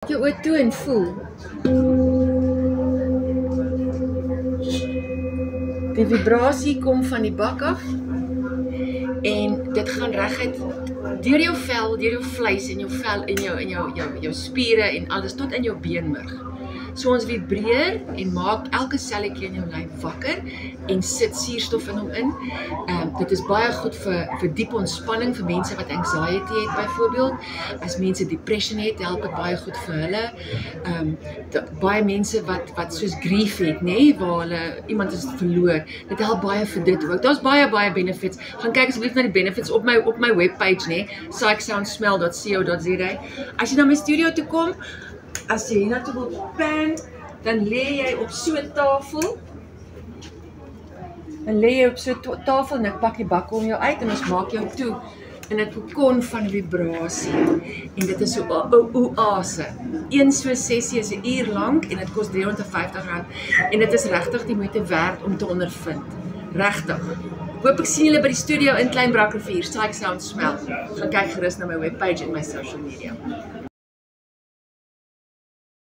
Jou oë toe en voel. Die vibrasie kom van die bak af en dit gaan reguit deur jou vel, deur jou vleis en jou vel en jou spiere en alles tot in jou beenmerg. So ons vibreer en maak elke selletjie in jou lyf wakker en sit suurstof in hom in. Dit is baie goed vir diep ontspanning vir mense wat anxiety het byvoorbeeld. As mense depression het, help dit baie goed vir hulle. Baie mense wat soos grief het, nê, waar hulle iemand is verloor. Dit help baie vir dit ook. Daar's baie benefits. Gaan kyk asseblief na die benefits op my webpage, nê, psychsoundsmell.co.za. As jy na my studio toe kom, as jy hiernatoe wil pan, dan lê jy op so 'n tafel. Dan lê jy op so 'n tafel en ek pak die bakke om jou uit en ons maak jou toe in 'n kokon van vibrasie. En dit is so 'n oase. Een so sessie is 'n uur lank en dit kos R350 en dit is regtig die moeite werd om te ondervind. Regtig. Hoop ek sien julle by die studio in Klein Brakrivier, Psych Sound Smell. Gaan kyk gerus na my webpage en my social media.